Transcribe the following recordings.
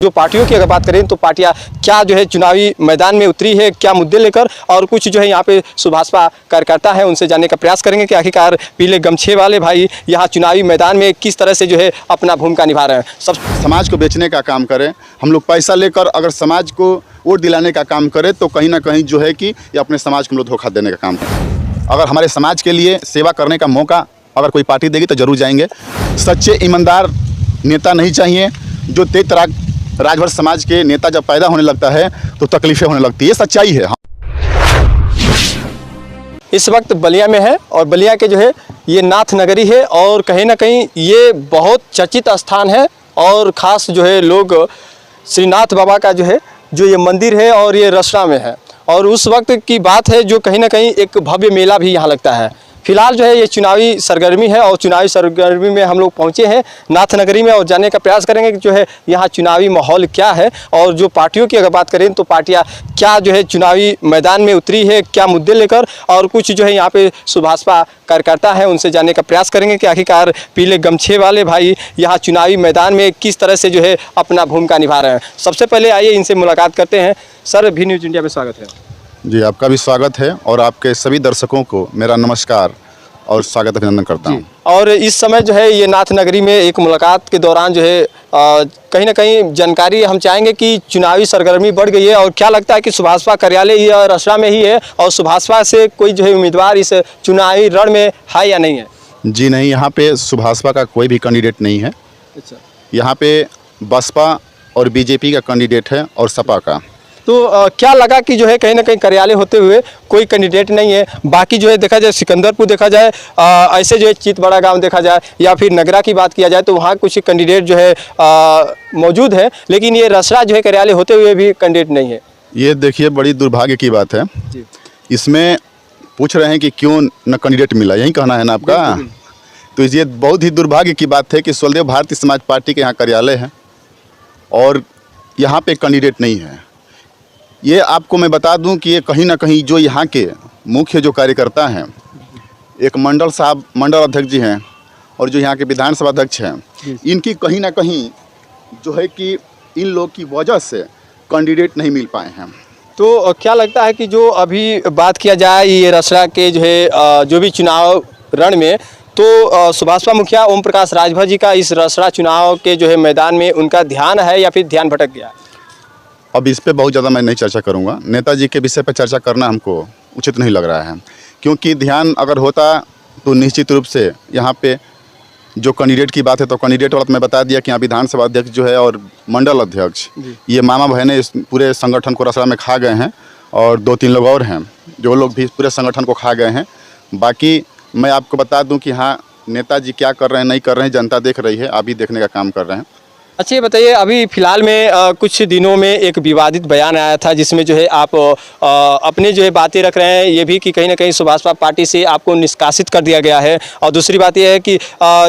जो पार्टियों की अगर बात करें तो पार्टियां क्या जो है चुनावी मैदान में उतरी है, क्या मुद्दे लेकर, और कुछ जो है यहाँ पे सुभाषपा कार्यकर्ता है उनसे जानने का प्रयास करेंगे कि आखिरकार पीले गमछे वाले भाई यहाँ चुनावी मैदान में किस तरह से जो है अपना भूमिका निभा रहे हैं। सब समाज को बेचने का काम करें, हम लोग पैसा लेकर अगर समाज को वोट दिलाने का काम करें तो कहीं ना कहीं जो है कि ये अपने समाज को हम लोग धोखा देने का काम करें। अगर हमारे समाज के लिए सेवा करने का मौका अगर कोई पार्टी देगी तो जरूर जाएंगे। सच्चे ईमानदार नेता नहीं चाहिए। जो तेज तराक राजभर समाज के नेता जब पैदा होने लगता है तो तकलीफें होने लगती है, ये सच्चाई है। इस वक्त बलिया में है और बलिया के जो है ये नाथ नगरी है और कहीं ना कहीं ये बहुत चर्चित स्थान है और ख़ास जो है लोग श्रीनाथ बाबा का जो है जो ये मंदिर है और ये रसड़ा में है और उस वक्त की बात है जो कहीं ना कहीं एक भव्य मेला भी यहाँ लगता है। फिलहाल जो है ये चुनावी सरगर्मी है और चुनावी सरगर्मी में हम लोग पहुँचे हैं नाथ नगरी में और जानने का प्रयास करेंगे कि जो है यहाँ चुनावी माहौल क्या है और जो पार्टियों की अगर बात करें तो पार्टियाँ क्या जो है चुनावी मैदान में उतरी है, क्या मुद्दे लेकर, और कुछ जो है यहाँ पे सुभाषपा कार्यकर्ता है उनसे जानने का प्रयास करेंगे कि आखिरकार पीले गमछे वाले भाई यहाँ चुनावी मैदान में किस तरह से जो है अपना भूमिका निभा रहे हैं। सबसे पहले आइए इनसे मुलाकात करते हैं। सर, भी न्यूज़ इंडिया में स्वागत है। जी, आपका भी स्वागत है और आपके सभी दर्शकों को मेरा नमस्कार और स्वागत अभिनंदन करता हूँ। और इस समय जो है ये नाथ नगरी में एक मुलाकात के दौरान जो है कहीं ना कहीं जानकारी हम चाहेंगे कि चुनावी सरगर्मी बढ़ गई है और क्या लगता है कि सुभाषपा कार्यालय ये रसड़ा में ही है और सुभाषपा से कोई जो है उम्मीदवार इस चुनावी रण में है या नहीं है? जी नहीं, यहाँ पे सुभाषपा का कोई भी कैंडिडेट नहीं है। अच्छा, यहाँ पे बसपा और बीजेपी का कैंडिडेट है और सपा का। तो क्या लगा कि जो है कहीं ना कहीं कार्यालय होते हुए कोई कैंडिडेट नहीं है? बाकी जो है देखा जाए सिकंदरपुर देखा जाए, ऐसे जो है चितबड़ा गांव देखा जाए या फिर नगरा की बात किया जाए तो वहाँ कुछ कैंडिडेट जो है मौजूद है, लेकिन ये रसड़ा जो है कार्यालय होते हुए भी कैंडिडेट नहीं है। ये देखिए बड़ी दुर्भाग्य की बात है जी। इसमें पूछ रहे हैं कि क्यों न कैंडिडेट मिला, यही कहना है ना आपका? तो ये बहुत ही दुर्भाग्य की बात है कि स्वदेव भारतीय समाज पार्टी के यहाँ कार्यालय है और यहाँ पे कैंडिडेट नहीं है। ये आपको मैं बता दूं कि ये कहीं ना कहीं जो यहाँ के मुख्य जो कार्यकर्ता हैं, एक मंडल साहब मंडल अध्यक्ष जी हैं और जो यहाँ के विधानसभा अध्यक्ष हैं, इनकी कहीं ना कहीं जो है कि इन लोग की वजह से कैंडिडेट नहीं मिल पाए हैं। तो क्या लगता है कि जो अभी बात किया जाए ये रसड़ा के जो है जो भी चुनाव रण में, तो सुभाषपा मुखिया ओम प्रकाश राजभर जी का इस रसड़ा चुनाव के जो है मैदान में उनका ध्यान है या फिर ध्यान भटक गया? अब इस पे बहुत ज़्यादा मैं नहीं चर्चा करूंगा। नेताजी के विषय पर चर्चा करना हमको उचित नहीं लग रहा है, क्योंकि ध्यान अगर होता तो निश्चित रूप से यहाँ पे जो कैंडिडेट की बात है तो कैंडिडेट वाला तो मैं बता दिया कि यहाँ विधानसभा अध्यक्ष जो है और मंडल अध्यक्ष ये मामा बहने इस पूरे संगठन को रसड़ा में खा गए हैं और 2-3 लोग और हैं जो लोग भी पूरे संगठन को खा गए हैं। बाकी मैं आपको बता दूँ कि हाँ, नेताजी क्या कर रहे हैं नहीं कर रहे हैं जनता देख रही है, अभी देखने का काम कर रहे हैं। अच्छा, ये बताइए अभी फ़िलहाल में कुछ दिनों में एक विवादित बयान आया था जिसमें जो है आप अपने जो है बातें रख रहे हैं, ये भी कि कहीं ना कहीं सुभाषपा पार्टी से आपको निष्कासित कर दिया गया है, और दूसरी बात यह है कि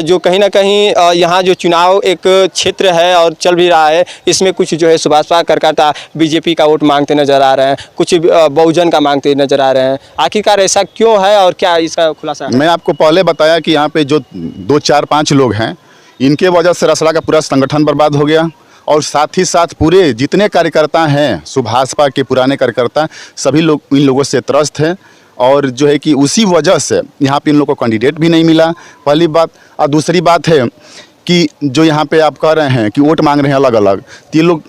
जो कहीं ना कहीं यहाँ जो चुनाव एक क्षेत्र है और चल भी रहा है, इसमें कुछ जो है सुभाषपा कार्यकर्ता बीजेपी का वोट मांगते नज़र आ रहे हैं, कुछ बहुजन का मांगते नज़र आ रहे हैं। आखिरकार ऐसा क्यों है और क्या इसका खुलासा है? मैं आपको पहले बताया कि यहाँ पे जो 2-4-5 लोग हैं, इनके वजह से रसड़ा का पूरा संगठन बर्बाद हो गया और साथ ही साथ पूरे जितने कार्यकर्ता हैं सुभाषपा के पुराने कार्यकर्ता सभी लोग इन लोगों से त्रस्त हैं और जो है कि उसी वजह से यहाँ पे इन लोगों को कैंडिडेट भी नहीं मिला, पहली बात। और दूसरी बात है कि जो यहाँ पे आप कह रहे हैं कि वोट मांग रहे हैं अलग अलग, तो ये लोग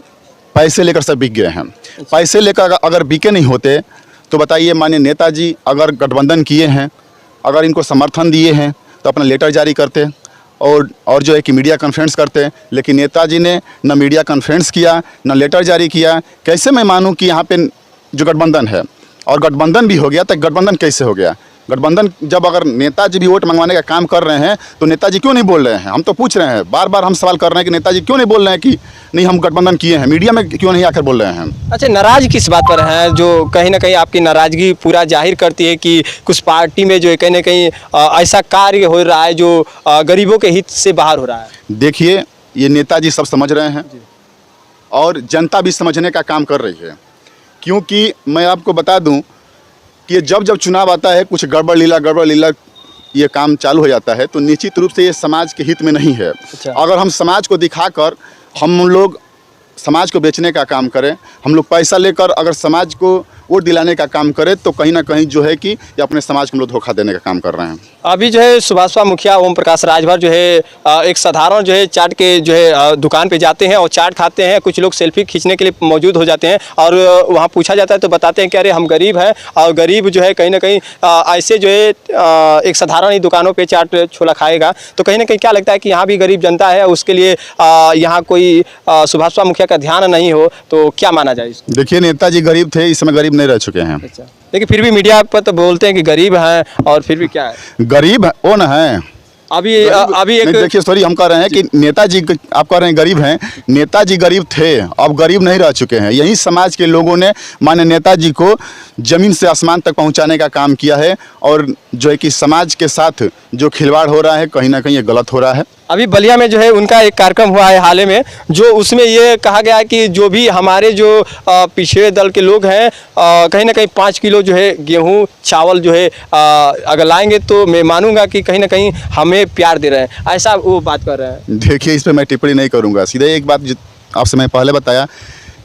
पैसे लेकर सब बिक गए हैं। पैसे लेकर अगर बिके नहीं होते तो बताइए, माननीय नेताजी अगर गठबंधन किए हैं, अगर इनको समर्थन दिए हैं तो अपना लेटर जारी करते और जो है कि मीडिया कॉन्फ्रेंस करते हैं, लेकिन नेताजी ने न मीडिया कॉन्फ्रेंस किया न लेटर जारी किया। कैसे मैं मानूं कि यहाँ पे जो गठबंधन है और गठबंधन भी हो गया, तो गठबंधन कैसे हो गया? गठबंधन जब अगर नेताजी भी वोट मंगवाने का काम कर रहे हैं तो नेताजी क्यों नहीं बोल रहे हैं? हम तो पूछ रहे हैं, बार बार हम सवाल कर रहे हैं कि नेताजी क्यों नहीं बोल रहे हैं कि नहीं हम गठबंधन किए हैं, मीडिया में क्यों नहीं आकर बोल रहे हैं? अच्छा, नाराज किस बात पर हैं जो कहीं ना कहीं आपकी नाराज़गी पूरा जाहिर करती है कि कुछ पार्टी में जो है कहीं ना कहीं ऐसा कार्य हो रहा है जो गरीबों के हित से बाहर हो रहा है? देखिए, ये नेताजी सब समझ रहे हैं और जनता भी समझने का काम कर रही है, क्योंकि मैं आपको बता दूं कि जब जब चुनाव आता है कुछ गड़बड़ लीला ये काम चालू हो जाता है तो निश्चित रूप से ये समाज के हित में नहीं है। अच्छा। अगर हम समाज को दिखाकर हम लोग समाज को बेचने का काम करें, हम लोग पैसा लेकर अगर समाज को वोट दिलाने का काम करें तो कहीं ना कहीं जो है कि ये अपने समाज को हम लोग धोखा देने का काम कर रहे हैं। अभी जो है सुभाषपा मुखिया ओम प्रकाश राजभर जो है एक साधारण जो है चाट के जो है दुकान पे जाते हैं और चाट खाते हैं। कुछ लोग सेल्फी खींचने के लिए मौजूद हो जाते हैं और वहाँ पूछा जाता है तो बताते हैं कि अरे हम गरीब हैं, और गरीब जो है कहीं ना कहीं ऐसे जो है एक साधारण ही दुकानों पे चाट छोला खाएगा। तो कहीं ना कहीं क्या लगता है कि यहाँ भी गरीब जनता है, उसके लिए यहाँ कोई सुभाषपा मुखिया का ध्यान नहीं हो, तो क्या माना जाए इसको? देखिए, नेताजी गरीब थे, इस समय गरीब नहीं रह चुके हैं। अच्छा, लेकिन फिर भी मीडिया पर तो बोलते हैं कि गरीब हैं, और फिर भी क्या है, गरीब वो न है। अभी एक देखिए सॉरी, हम कह रहे हैं कि नेताजी, आप कह रहे हैं गरीब हैं, नेताजी गरीब थे, अब गरीब नहीं रह चुके हैं। यही समाज के लोगों ने माननीय नेताजी को जमीन से आसमान तक पहुंचाने का काम किया है, और जो है कि समाज के साथ जो खिलवाड़ हो रहा है कहीं ना कहीं ये गलत हो रहा है। अभी बलिया में जो है उनका एक कार्यक्रम हुआ है हाल ही में, जो उसमें ये कहा गया है कि जो भी हमारे जो पिछड़े दल के लोग हैं कहीं ना कहीं 5 किलो जो है गेहूं चावल जो है अगर लाएंगे तो मैं मानूंगा कि कहीं ना कहीं हमें प्यार दे रहे हैं, ऐसा वो बात कर रहे हैं। देखिए, इस पर मैं टिप्पणी नहीं करूंगा। सीधे एक बात आपसे मैं पहले बताया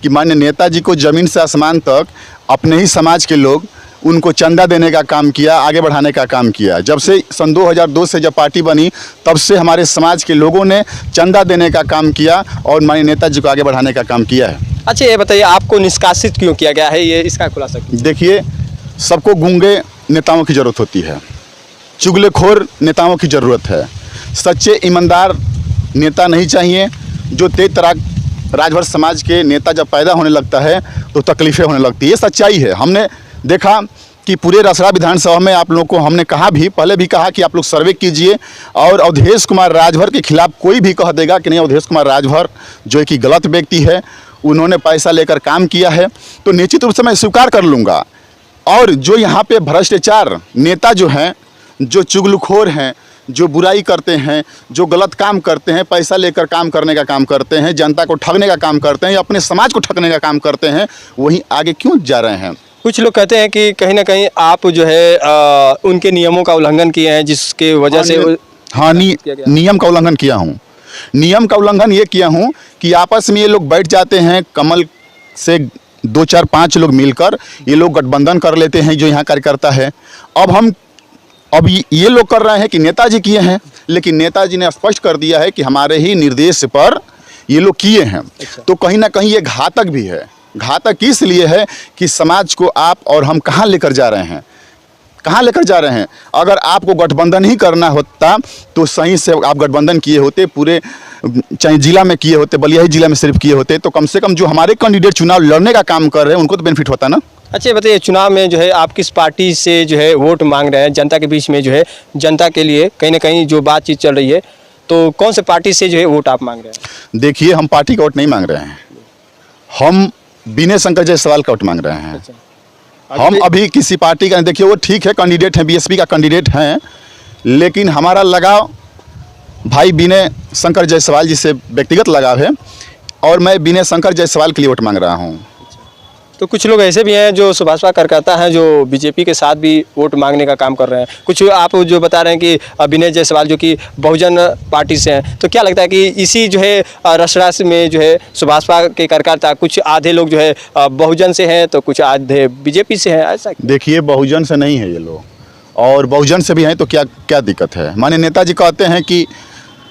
कि माननीय नेताजी को जमीन से आसमान तक अपने ही समाज के लोग उनको चंदा देने का काम किया, आगे बढ़ाने का काम किया। जब से सन 2002 से जब पार्टी बनी तब से हमारे समाज के लोगों ने चंदा देने का काम किया और माननीय नेताजी को आगे बढ़ाने का काम किया है। अच्छा, ये बताइए आपको निष्कासित क्यों किया गया है, ये इसका खुलासा कीजिए। देखिए, सबको गूंगे नेताओं की ज़रूरत होती है, चुगलखोर नेताओं की ज़रूरत है। सच्चे ईमानदार नेता नहीं चाहिए। जो तेज तराक राजभर समाज के नेता जब पैदा होने लगता है तो तकलीफ़ें होने लगती है, ये सच्चाई है। हमने देखा कि पूरे रसड़ा विधानसभा में आप लोगों को हमने कहा भी, पहले भी कहा कि आप लोग सर्वे कीजिए, और अवधेश कुमार राजभर के खिलाफ कोई भी कह देगा कि नहीं अवधेश कुमार राजभर जो है कि गलत व्यक्ति है, उन्होंने पैसा लेकर काम किया है, तो निश्चित रूप से मैं स्वीकार कर लूँगा। और जो यहाँ पे भ्रष्टाचार नेता जो हैं, जो चुगलखोर हैं, जो बुराई करते हैं, जो गलत काम करते हैं, पैसा लेकर काम करने का काम करते हैं, जनता को ठगने का काम करते हैं या अपने समाज को ठगने का काम करते हैं, वहीं आगे क्यों जा रहे हैं? कुछ लोग कहते हैं कि कहीं ना कहीं आप जो है उनके नियमों का उल्लंघन किए हैं, जिसके वजह से नियम का उल्लंघन किया हूँ। नियम का उल्लंघन ये किया हूँ कि आपस में ये लोग बैठ जाते हैं, कमल से 2 4 5 लोग मिलकर ये लोग गठबंधन कर लेते हैं, जो यहाँ कार्यकर्ता है। अब ये लोग कर रहे हैं कि नेताजी किए हैं, लेकिन नेताजी ने स्पष्ट कर दिया है कि हमारे ही निर्देश पर ये लोग किए हैं। तो कहीं ना कहीं ये घातक भी है। घातक इसलिए है कि समाज को आप और हम कहाँ लेकर जा रहे हैं, कहाँ लेकर जा रहे हैं। अगर आपको गठबंधन ही करना होता तो सही से आप गठबंधन किए होते, पूरे चाहे जिला में किए होते, बलिया ही जिला में सिर्फ किए होते, तो कम से कम जो हमारे कैंडिडेट चुनाव लड़ने का काम कर रहे हैं उनको तो बेनिफिट होता ना। अच्छा, बताइए चुनाव में जो है आप किस पार्टी से जो है वोट मांग रहे हैं? जनता के बीच में जो है जनता के लिए कहीं ना कहीं जो बातचीत चल रही है, तो कौन से पार्टी से जो है वोट आप मांग रहे हैं? देखिए, हम पार्टी का वोट नहीं मांग रहे हैं, हम विनय शंकर जायसवाल का वोट मांग रहे हैं। अच्छा। हम अभी किसी पार्टी का, देखिए वो ठीक है कैंडिडेट हैं, बीएसपी का कैंडिडेट हैं, लेकिन हमारा लगाव भाई विनय शंकर जायसवाल जी से व्यक्तिगत लगाव है, और मैं विनय शंकर जायसवाल के लिए वोट मांग रहा हूँ। तो कुछ लोग ऐसे भी हैं जो सुभाषपा कार्यकर्ता हैं, जो बीजेपी के साथ भी वोट मांगने का काम कर रहे हैं। कुछ आप जो बता रहे हैं कि विनय जायसवाल जो कि बहुजन पार्टी से हैं, तो क्या लगता है कि इसी जो है रसड़ा में जो है सुभाषपा के कार्यकर्ता कुछ आधे लोग जो है बहुजन से हैं, तो कुछ आधे बीजेपी से हैं, ऐसा? देखिए, बहुजन से नहीं है ये लोग, और बहुजन से भी हैं तो क्या क्या दिक्कत है? माननीय नेताजी कहते हैं कि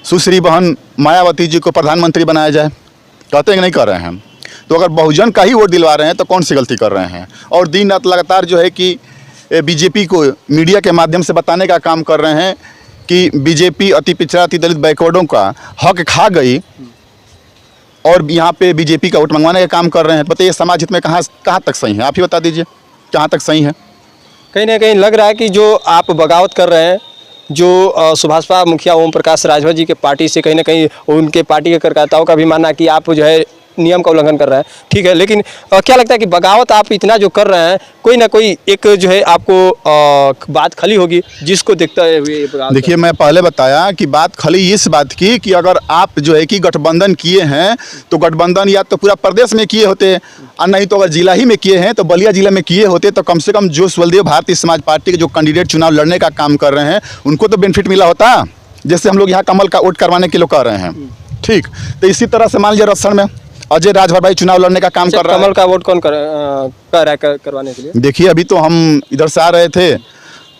सुश्री बहन मायावती जी को प्रधानमंत्री बनाया जाए, कहते हैं कि नहीं कर रहे हैं? तो अगर बहुजन का ही वोट दिलवा रहे हैं तो कौन सी गलती कर रहे हैं? और दिन रात लगातार जो है कि बीजेपी को मीडिया के माध्यम से बताने का काम कर रहे हैं कि बीजेपी अति पिछड़ा, अति दलित, बैकवर्डों का हक खा गई, और यहाँ पे बीजेपी का वोट मंगवाने का काम कर रहे हैं। बताइए समाज हित में कहाँ तक सही है? आप ही बता दीजिए कहाँ तक सही है? कहीं ना कहीं लग रहा है कि जो आप बगावत कर रहे हैं, जो सुभाषपा मुखिया ओम प्रकाश राजभर जी के पार्टी से, कहीं ना कहीं उनके पार्टी के कार्यकर्ताओं का भी मानना है कि आप जो है नियम का उल्लंघन कर रहे हैं, ठीक है, लेकिन क्या लगता है कि बगावत आप इतना जो कर रहे हैं, कोई ना कोई एक जो है आपको बात खली होगी जिसको देखते हुए ये बगावत? देखिए, मैं पहले बताया कि बात खली इस बात की कि अगर आप जो है कि गठबंधन किए हैं तो गठबंधन या तो पूरा प्रदेश में किए होते, और नहीं तो अगर जिला ही में किए हैं तो बलिया जिला में किए होते, तो कम से कम जो बलदेव भारतीय समाज पार्टी के जो कैंडिडेट चुनाव लड़ने का काम कर रहे हैं उनको तो बेनिफिट मिला होता, जैसे हम लोग यहाँ कमल का वोट करवाने के लिए कर रहे हैं। ठीक, तो इसी तरह से मान लीजिए रसड़ में अजय राजभर भाई चुनाव लड़ने का काम कर रहा है। कमल का वोट कौन कर रहा है करवाने के लिए? देखिए अभी तो हम इधर से आ रहे थे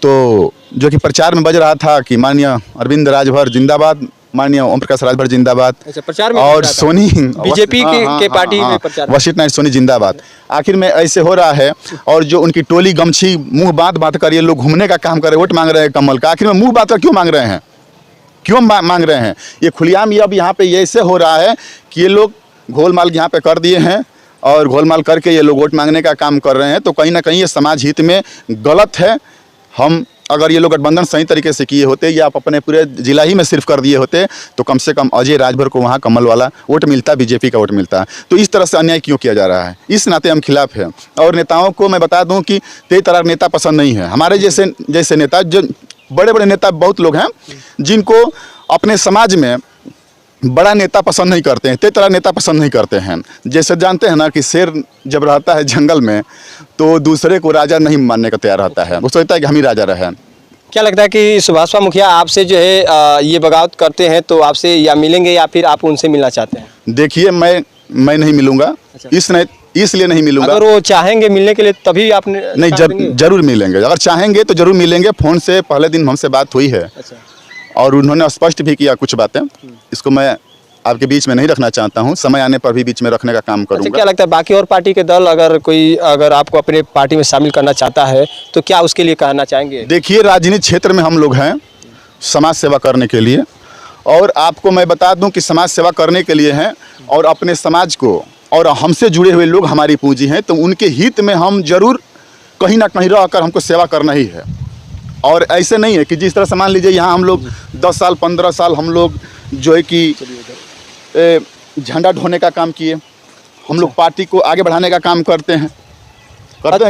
तो जो कि प्रचार में बज रहा था कि माननीय अरविंद राजभर जिंदाबाद, माननीय ओम प्रकाश राजभर जिंदाबाद। अच्छा, प्रचार में और सोनी बीजेपी के पार्टी में प्रचार, वशिष्ठ नारायण सोनी जिंदाबाद। आखिर में ऐसे हो रहा है और जो उनकी टोली गमछी मुंह बात बात कर ये लोग घूमने का काम कर रहे, वोट मांग रहे हैं कमल का। आखिर में मुंह बात कर क्यों मांग रहे हैं, क्यों मांग रहे हैं? ये खुलेआम ये अब यहाँ पे ये ऐसे हो रहा है कि ये लोग घोलमाल यहाँ पे कर दिए हैं और घोलमाल करके ये लोग वोट मांगने का काम कर रहे हैं। तो कहीं ना कहीं ये समाज हित में गलत है। हम अगर ये लोग गठबंधन सही तरीके से किए होते या आप अपने पूरे जिला ही में सिर्फ कर दिए होते तो कम से कम अजय राजभर को वहाँ कमल वाला वोट मिलता, बीजेपी का वोट मिलता। तो इस तरह से अन्याय क्यों किया जा रहा है, इस नाते हम खिलाफ हैं। और नेताओं को मैं बता दूं कि कई तरह के नेता पसंद नहीं है। हमारे जैसे नेता, जो बड़े बड़े नेता बहुत लोग हैं जिनको अपने समाज में बड़ा नेता पसंद नहीं करते हैं, ते तरह नेता पसंद नहीं करते हैं। जैसे जानते हैं ना कि शेर जब रहता है जंगल में तो दूसरे को राजा नहीं मानने का तैयार रहता है, वो सोचता है कि हम ही राजा रहे। क्या लगता है कि सुभाष मुखिया आपसे जो है ये बगावत करते हैं तो आपसे या मिलेंगे या फिर आप उनसे मिलना चाहते हैं? देखिए मैं नहीं मिलूंगा। अच्छा। इसलिए नहीं मिलूंगा। अगर वो चाहेंगे मिलने के लिए तभी आपने नहीं, जरूर मिलेंगे। अगर चाहेंगे तो जरूर मिलेंगे। फोन से पहले दिन हमसे बात हुई है। अच्छा। और उन्होंने स्पष्ट भी किया कुछ बातें। इसको मैं आपके बीच में नहीं रखना चाहता हूँ, समय आने पर भी बीच में रखने का काम करूँगा। अच्छा, क्या लगता है बाकी और पार्टी के दल अगर आपको अपने पार्टी में शामिल करना चाहता है तो क्या उसके लिए कहना चाहेंगे? देखिए राजनीतिक क्षेत्र में हम लोग हैं समाज सेवा करने के लिए, और आपको मैं बता दूं कि समाज सेवा करने के लिए हैं और अपने समाज को और हमसे जुड़े हुए लोग हमारी पूंजी हैं, तो उनके हित में हम जरूर कहीं ना कहीं रहकर हमको सेवा करना ही है। और ऐसे नहीं है कि जिस तरह से मान लीजिए यहाँ हम लोग 10 साल 15 साल हम लोग जो है कि झंडा ढोने का काम किए, हम लोग पार्टी को आगे बढ़ाने का काम करते हैं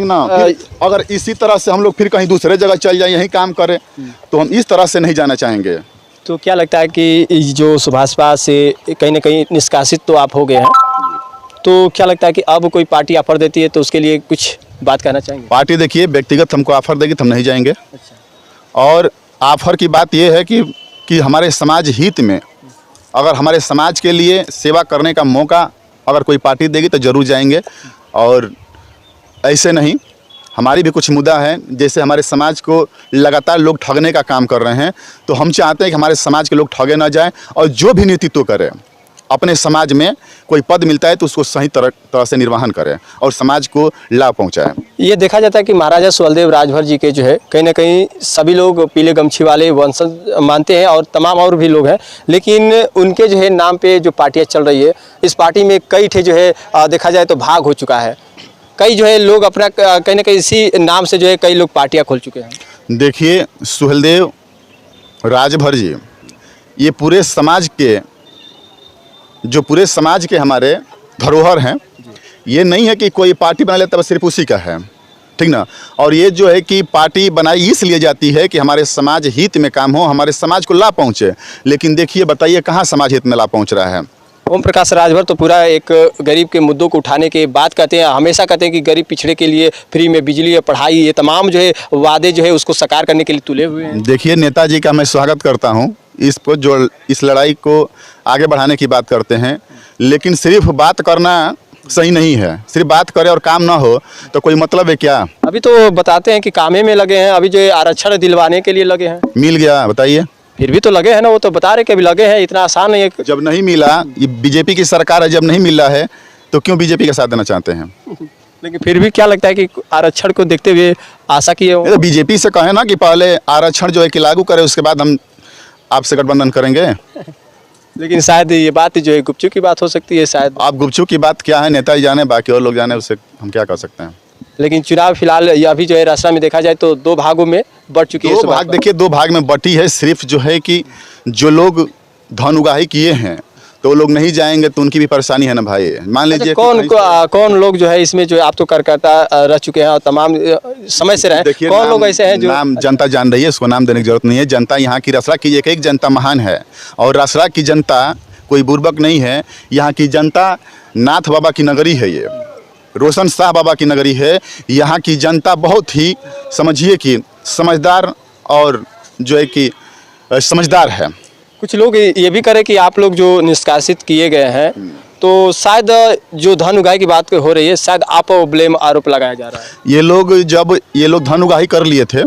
ना। अगर इसी तरह से हम लोग फिर कहीं दूसरे जगह चल जाए यहीं काम करें तो हम इस तरह से नहीं जाना चाहेंगे। तो क्या लगता है कि जो सुभाषपा से कहीं ना कहीं निष्कासित तो आप हो गए हैं, तो क्या लगता है कि अब कोई पार्टी ऑफर देती है तो उसके लिए कुछ बात कहना चाहेंगे? पार्टी देखिए व्यक्तिगत हमको ऑफर देगी तो हम नहीं जाएंगे। अच्छा। और ऑफर की बात यह है कि हमारे समाज हित में अगर हमारे समाज के लिए सेवा करने का मौका अगर कोई पार्टी देगी तो ज़रूर जाएंगे। और ऐसे नहीं, हमारी भी कुछ मुद्दा है, जैसे हमारे समाज को लगातार लोग ठगने का काम कर रहे हैं, तो हम चाहते हैं कि हमारे समाज के लोग ठगे ना जाएं और जो भी नेतृत्व करे अपने समाज में कोई पद मिलता है तो उसको सही तरह से निर्वहन करें और समाज को लाभ पहुंचाएं। ये देखा जाता है कि महाराजा सुहेलदेव राजभर जी के जो है कहीं ना कहीं सभी लोग पीले गमछी वाले वंशज मानते हैं और तमाम और भी लोग हैं, लेकिन उनके जो है नाम पे जो पार्टियाँ चल रही है, इस पार्टी में कई ठे जो है देखा जाए तो भाग हो चुका है। कई जो है लोग अपना कहीं ना कहीं इसी नाम से जो है कई लोग पार्टियाँ खोल चुके हैं। देखिए सुहेलदेव राजभर जी ये पूरे समाज के हमारे धरोहर हैं। ये नहीं है कि कोई पार्टी बना लेता है सिर्फ उसी का है, ठीक ना। और ये जो है कि पार्टी बनाई इसलिए जाती है कि हमारे समाज हित में काम हो, हमारे समाज को लाभ पहुँचे। लेकिन देखिए बताइए कहाँ समाज हित में लाभ पहुँच रहा है? ओम प्रकाश राजभर तो पूरा एक गरीब के मुद्दों को उठाने के बात कहते हैं, हमेशा कहते हैं कि गरीब पिछड़े के लिए फ्री में बिजली, पढ़ाई, ये तमाम जो है वादे जो है उसको साकार करने के लिए तुले हुए हैं। देखिए नेताजी का मैं स्वागत करता हूँ इसको, जो इस लड़ाई को आगे बढ़ाने की बात करते हैं, लेकिन सिर्फ बात करना सही नहीं है। सिर्फ बात करे और काम ना हो तो कोई मतलब है क्या? अभी तो बताते हैं कि कामे में लगे हैं, अभी जो आरक्षण दिलवाने के लिए लगे हैं। मिल गया बताइए? फिर भी तो लगे हैं ना, वो तो बता रहे कि अभी लगे हैं, इतना आसान नहीं है। जब नहीं मिला, ये बीजेपी की सरकार है, जब नहीं मिला है तो क्यों बीजेपी का साथ देना चाहते हैं? लेकिन फिर भी क्या लगता है कि आरक्षण को देखते हुए आशा किए हो? तो बीजेपी से कहे ना कि पहले आरक्षण जो है कि लागू करे, उसके बाद हम आपसे गठबंधन करेंगे। लेकिन शायद ये बात जो है गुपचुप की बात हो सकती है। शायद आप गुपचुप की बात क्या है नेताजी जाने, बाकी और लोग जाने, उससे हम क्या कर सकते हैं। लेकिन चुनाव फिलहाल अभी जो है रास्ता में देखा जाए तो 2 भागों में बढ़ चुकी है। 2 भाग देखिए 2 भाग में बटी है। सिर्फ जो है कि जो लोग धन उगाही किए हैं तो वो लोग नहीं जाएंगे तो उनकी भी परेशानी है ना भाई। मान लीजिए कौन लोग जो है इसमें जो आप तो कार्यकर्ता रह चुके हैं और तमाम समय से रहे, कौन लोग ऐसे हैं जो नाम जनता जान रही है, उसको नाम देने की जरूरत नहीं है। जनता यहाँ की रसरा की एक जनता महान है और रसरा की जनता कोई बुर्बक नहीं है। यहाँ की जनता नाथ बाबा की नगरी है, ये रोशन शाह बाबा की नगरी है। यहाँ की जनता बहुत ही समझिए कि समझदार और जो है कि समझदार है। कुछ लोग ये भी करें कि आप लोग जो निष्कासित किए गए हैं तो शायद जो धन उगाही की बात हो रही है, शायद आप ब्लेम आरोप लगाया जा रहा है। जब ये लोग धन उगाही कर लिए थे,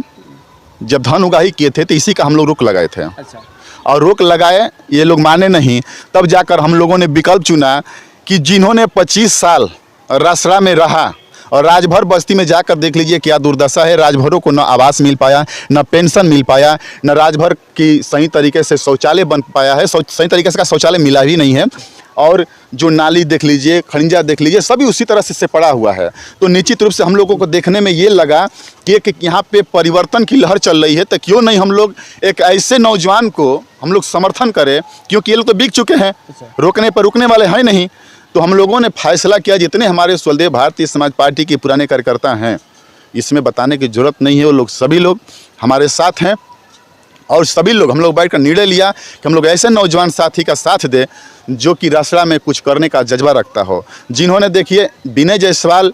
जब धन उगाही किए थे तो इसी का हम लोग रोक लगाए थे। अच्छा। और रोक लगाए, ये लोग माने नहीं, तब जाकर हम लोगों ने विकल्प चुना कि जिन्होंने 25 साल रसड़ा में रहा, और राजभर बस्ती में जाकर देख लीजिए क्या दुर्दशा है। राजभरों को न आवास मिल पाया, न पेंशन मिल पाया, न राजभर की सही तरीके से शौचालय बन पाया है, सही तरीके से का शौचालय मिला ही नहीं है। और जो नाली देख लीजिए, खड़िंजा देख लीजिए, सभी उसी तरह से पड़ा हुआ है। तो निश्चित रूप से हम लोगों को देखने में ये लगा कि यहाँ पे परिवर्तन की लहर चल रही है, तो क्यों नहीं हम लोग एक ऐसे नौजवान को हम लोग समर्थन करें, क्योंकि ये लोग तो बिक चुके हैं, रोकने पर रुकने वाले हैं नहीं। तो हम लोगों ने फैसला किया, जितने हमारे स्वदेव भारतीय समाज पार्टी के पुराने कार्यकर्ता हैं, इसमें बताने की जरूरत नहीं है, वो लोग सभी लोग हमारे साथ हैं। और सभी लोग हम लोग बैठ कर निर्णय लिया कि हम लोग ऐसे नौजवान साथी का साथ दें जो कि रसड़ा में कुछ करने का जज्बा रखता हो। जिन्होंने देखिए विनय जायसवाल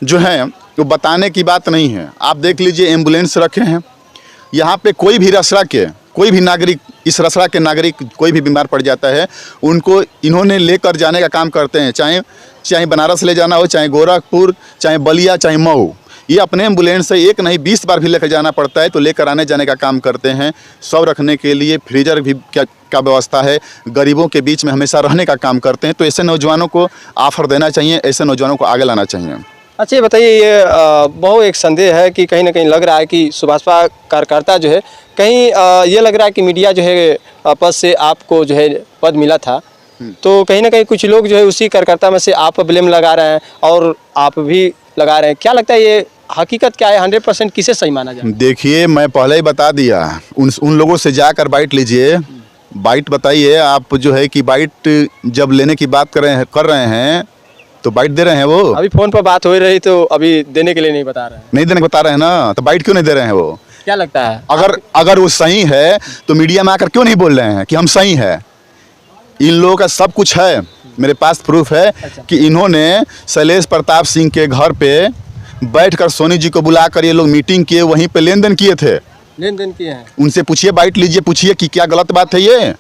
जो हैं वो बताने की बात नहीं है, आप देख लीजिए एम्बुलेंस रखे हैं यहाँ पे। कोई भी रसड़ा के कोई भी नागरिक, इस रसड़ा के नागरिक कोई भी बीमार पड़ जाता है, उनको इन्होंने लेकर जाने का काम करते हैं। चाहे बनारस ले जाना हो, चाहे गोरखपुर, चाहे बलिया, चाहे मऊ, ये अपने एम्बुलेंस से एक नहीं 20 बार भी लेकर जाना पड़ता है, तो लेकर आने जाने का काम करते हैं। सब रखने के लिए फ्रीजर भी का व्यवस्था है, गरीबों के बीच में हमेशा रहने का काम करते हैं। तो ऐसे नौजवानों को ऑफर देना चाहिए, ऐसे नौजवानों को आगे लाना चाहिए। अच्छा, ये बताइए, ये बहुत एक संदेह है कि कहीं ना कहीं लग रहा है कि सुभाषपा कार्यकर्ता जो है, कहीं ये लग रहा है कि मीडिया जो है पद से आपको जो है पद मिला था, तो कहीं ना कहीं कुछ लोग जो है उसी कार्यकर्ता में से आप ब्लेम लगा रहे हैं और आप भी लगा रहे हैं। क्या लगता है ये हकीकत क्या है, 100% किसे सही माना जाए? देखिए, मैं पहले ही बता दिया, उन लोगों से जाकर बाइट लीजिए, बाइट बताइए। आप जो है कि बाइट जब लेने की बात कर रहे हैं तो बाइट दे रहे हैं वो। अभी फोन पर बात हो रही तो अभी देने के लिए नहीं बता रहे हैं। नहीं देने को बता रहे हैं ना, तो बाइट क्यों नहीं दे रहे हैं वो? क्या लगता है, अगर वो सही है तो मीडिया में आकर क्यों नहीं बोल रहे हैं कि हम सही है? इन लोगों का सब कुछ है, मेरे पास प्रूफ है। अच्छा। कि इन्होंने शैलेश प्रताप सिंह के घर पे बैठकर सोनी जी को बुलाकर ये लोग मीटिंग किए, वहीं पे लेन देन किए थे। लेन देन किए हैं? उनसे पूछिए, बाइट लीजिए, पूछिए कि क्या गलत बात है ये,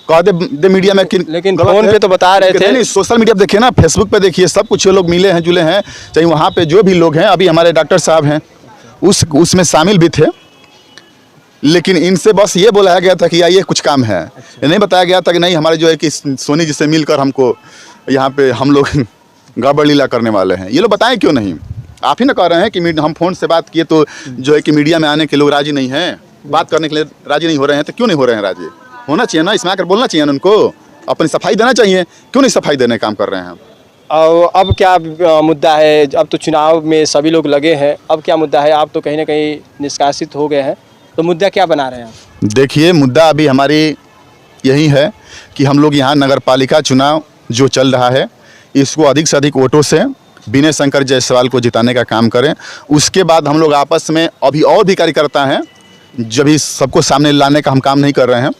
कह दे मीडिया में कि लेकिन फोन पे तो बता रहे थे। नहीं, सोशल मीडिया पे देखिए ना, फेसबुक पे देखिए, सब कुछ ये लोग मिले हैं जुले हैं। चाहे वहाँ पे जो भी लोग हैं, अभी हमारे डॉक्टर साहब हैं उसमें शामिल भी थे, लेकिन इनसे बस ये बोला गया था कि आइए कुछ काम है। ये नहीं बताया गया था कि नहीं हमारे जो है कि सोनी जी से मिलकर हमको यहाँ पे हम लोग गड़बड़ लीला करने वाले हैं। ये लोग बताएं क्यों नहीं? आप ही ना कह रहे हैं कि हम फ़ोन से बात किए तो जो है कि मीडिया में आने के लोग राजी नहीं हैं, बात करने के लिए राजी नहीं हो रहे हैं। तो क्यों नहीं हो रहे हैं राजी? होना चाहिए ना, इसमें आकर बोलना चाहिए ना, उनको अपनी सफाई देना चाहिए। क्यों नहीं सफाई देने का काम कर रहे हैं? और अब क्या मुद्दा है? अब तो चुनाव में सभी लोग लगे हैं, अब क्या मुद्दा है? आप तो कहीं ना कहीं निष्कासित हो गए हैं, तो मुद्दा क्या बना रहे हैं आप? देखिए, मुद्दा अभी हमारी यही है कि हम लोग यहाँ नगर पालिका चुनाव जो चल रहा है, इसको अधिक से अधिक वोटों से विनय शंकर जायसवाल को जिताने का काम करें। उसके बाद हम लोग आपस में, अभी और भी कार्यकर्ता हैं, जब भी सबको सामने लाने का हम काम नहीं कर रहे हैं,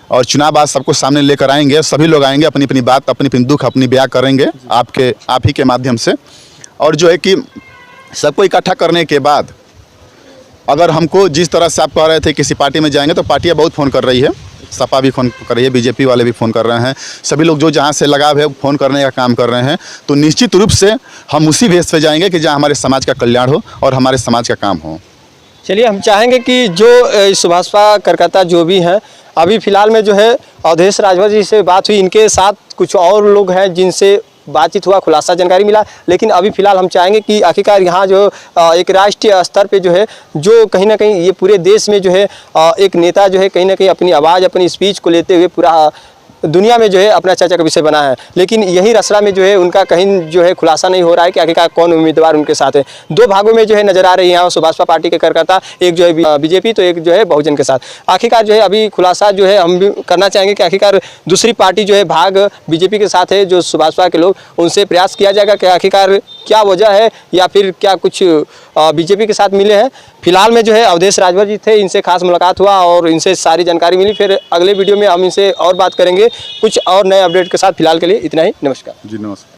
और चुनाव बाद सबको सामने लेकर आएंगे। सभी लोग आएंगे, अपनी अपनी बात, अपनी अपनी दुख अपनी बयां करेंगे आप ही के माध्यम से। और जो है कि सबको इकट्ठा करने के बाद, अगर हमको जिस तरह से आप कह रहे थे किसी पार्टी में जाएंगे, तो पार्टियां बहुत फ़ोन कर रही है, सपा भी फ़ोन कर रही है, बीजेपी वाले भी फ़ोन कर रहे हैं, सभी लोग जो जहां से लगाव है फ़ोन करने का काम कर रहे हैं। तो निश्चित रूप से हम उसी बेस पे जाएंगे कि जहां हमारे समाज का कल्याण हो और हमारे समाज का काम हो। चलिए, हम चाहेंगे कि जो सुभाषपा कार्यकर्ता जो भी हैं, अभी फ़िलहाल में जो है अवधेश राजभर जी से बात हुई, इनके साथ कुछ और लोग हैं जिनसे बातचीत हुआ, खुलासा जानकारी मिला। लेकिन अभी फ़िलहाल हम चाहेंगे कि आखिरकार यहाँ जो एक राष्ट्रीय स्तर पे जो है, जो कहीं ना कहीं ये पूरे देश में जो है एक नेता जो है कहीं ना कहीं अपनी आवाज़, अपनी स्पीच को लेते हुए पूरा दुनिया में जो है अपना चर्चा का विषय बना है। लेकिन यही रसड़ा में जो है उनका कहीं जो है खुलासा नहीं हो रहा है कि आखिरकार कौन उम्मीदवार उनके साथ है। दो भागों में जो है नजर आ रही है यहाँ सुभाषपा पार्टी के कार्यकर्ता, एक जो है बीजेपी, तो एक जो है बहुजन के साथ। आखिरकार जो है अभी खुलासा जो है हम भी करना चाहेंगे कि आखिरकार दूसरी पार्टी जो है भाग बीजेपी के साथ है, जो सुभाषपा के लोग, उनसे प्रयास किया जाएगा कि आखिरकार क्या वजह है, या फिर क्या कुछ बीजेपी के साथ मिले हैं। फिलहाल में जो है अवधेश राजभर जी थे, इनसे खास मुलाकात हुआ और इनसे सारी जानकारी मिली। फिर अगले वीडियो में हम इनसे और बात करेंगे कुछ और नए अपडेट के साथ। फिलहाल के लिए इतना ही, नमस्कार। जी नमस्कार।